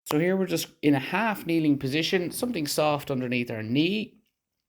So here we're just in a half kneeling position, something soft underneath our knee.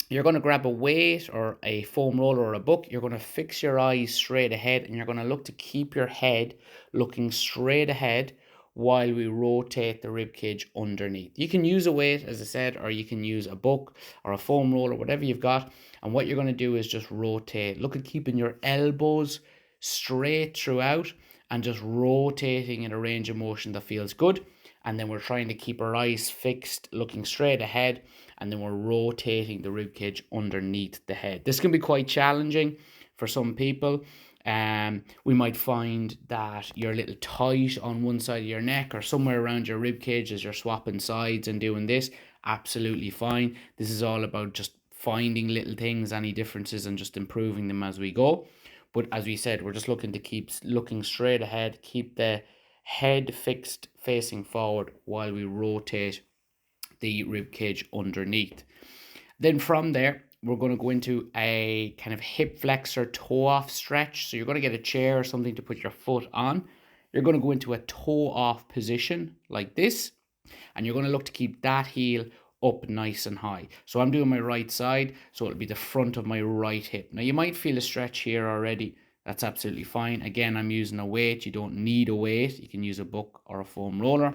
You're going to grab a weight or a foam roller or a book. You're going to fix your eyes straight ahead and you're going to look to keep your head looking straight ahead while we rotate the rib cage underneath. You can use a weight, as I said, or you can use a book or a foam roller, whatever you've got. And what you're going to do is just rotate. Look at keeping your elbows straight throughout and just rotating in a range of motion that feels good. And then we're trying to keep our eyes fixed, looking straight ahead, and then we're rotating the rib cage underneath the head. This can be quite challenging for some people. We might find that you're a little tight on one side of your neck or somewhere around your rib cage as you're swapping sides and doing this. Absolutely fine. This is all about just finding little things, any differences, and just improving them as we go. But as we said, we're just looking to keep looking straight ahead, keep the head fixed facing forward while we rotate the rib cage underneath. Then from there, we're going to go into a kind of hip flexor toe off stretch. So you're going to get a chair or something to put your foot on. You're going to go into a toe off position like this, and you're going to look to keep that heel up nice and high. So I'm doing my right side, so it'll be the front of my right hip. Now you might feel a stretch here already. That's absolutely fine. Again, I'm using a weight. You don't need a weight. You can use a book or a foam roller.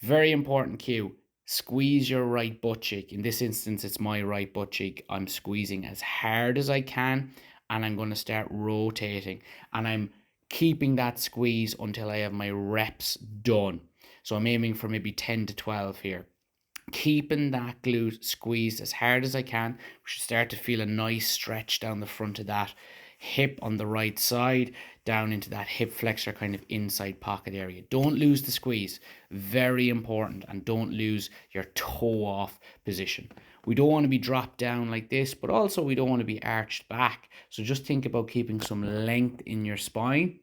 Very important cue. Squeeze your right butt cheek. In this instance, it's my right butt cheek. I'm squeezing as hard as I can, and I'm going to start rotating. And I'm keeping that squeeze until I have my reps done. So I'm aiming for maybe 10 to 12 here. Keeping that glute squeezed as hard as I can. We should start to feel a nice stretch down the front of that hip on the right side, down into that hip flexor kind of inside pocket area. Don't lose the squeeze. Very important. And don't lose your toe off position. We don't want to be dropped down like this, but also we don't want to be arched back. So just think about keeping some length in your spine.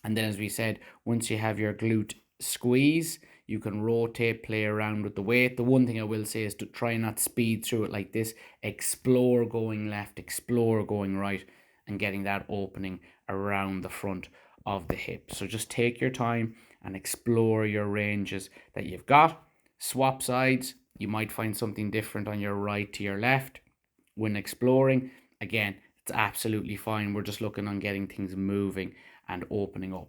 And then, as we said, once you have your glute squeeze, you can rotate, play around with the weight. The one thing I will say is to try not speed through it like this. Explore going left, explore going right, and getting that opening around the front of the hip. So just take your time and explore your ranges that you've got. Swap sides. You might find something different on your right to your left when exploring. Again, it's absolutely fine. We're just looking on getting things moving and opening up.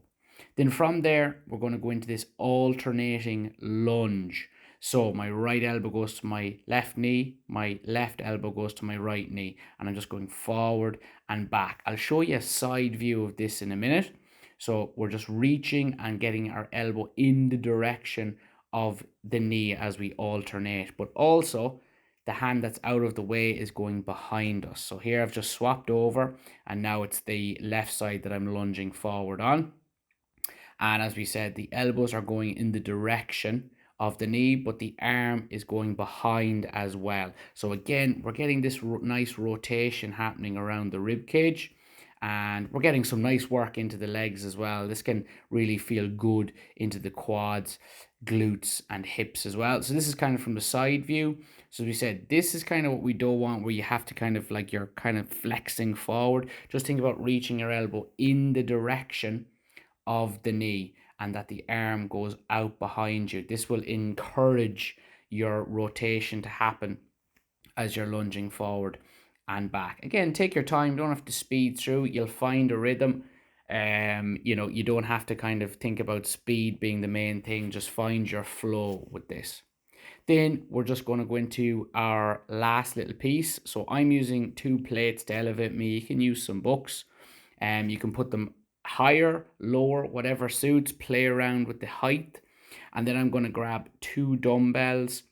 Then from there, we're going to go into this alternating lunge. So my right elbow goes to my left knee, my left elbow goes to my right knee, and I'm just going forward and back. I'll show you a side view of this in a minute. So we're just reaching and getting our elbow in the direction of the knee as we alternate, but also the hand that's out of the way is going behind us. So here I've just swapped over, and now it's the left side that I'm lunging forward on. And as we said, the elbows are going in the direction of the knee, but the arm is going behind as well. So again, we're getting this nice rotation happening around the rib cage, and we're getting some nice work into the legs as well. This can really feel good into the quads, glutes, and hips as well. So this is kind of from the side view. So as we said, this is kind of what we don't want, where you have to kind of like you're kind of flexing forward. Just think about reaching your elbow in the direction of the knee and that the arm goes out behind you. This will encourage your rotation to happen as you're lunging forward and back. Again, take your time. Don't have to speed through. You'll find a rhythm. You don't have to kind of think about speed being the main thing. Just find your flow with this. Then we're just going to go into our last little piece. So I'm using 2 plates to elevate me. You can use some books, and you can put them higher, lower, whatever suits. Play around with the height. And then I'm going to grab 2 dumbbells.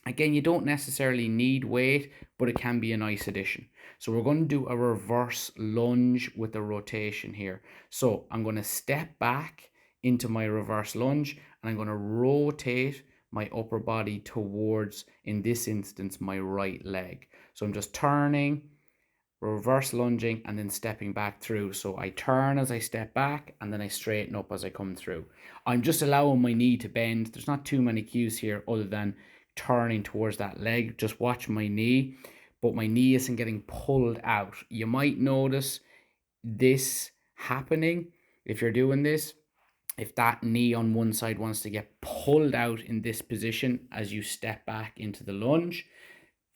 Again, you don't necessarily need weight, but it can be a nice addition. So we're going to do a reverse lunge with a rotation here. So I'm going to step back into my reverse lunge, and I'm going to rotate my upper body towards, in this instance, my right leg. So I'm just turning, reverse lunging, and then stepping back through. So I turn as I step back, and then I straighten up as I come through. I'm just allowing my knee to bend. There's not too many cues here other than turning towards that leg. Just watch my knee, but my knee isn't getting pulled out. You might notice this happening if you're doing this. if that knee on one side wants to get pulled out in this position as you step back into the lunge,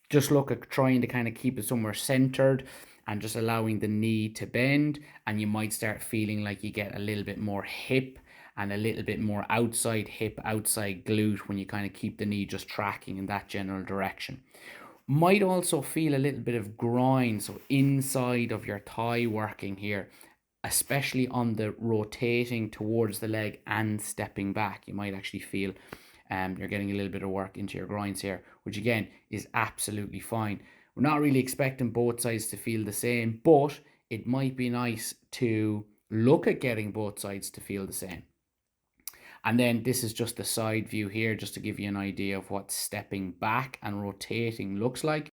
just look at trying to kind of keep it somewhere centered and just allowing the knee to bend, and you might start feeling like you get a little bit more hip and a little bit more outside hip, outside glute when you kind of keep the knee just tracking in that general direction. Might also feel a little bit of groin, so inside of your thigh working here, especially on the rotating towards the leg and stepping back. You might actually feel you're getting a little bit of work into your groins here, which again is absolutely fine. We're not really expecting both sides to feel the same, but it might be nice to look at getting both sides to feel the same. And then this is just the side view here, just to give you an idea of what stepping back and rotating looks like.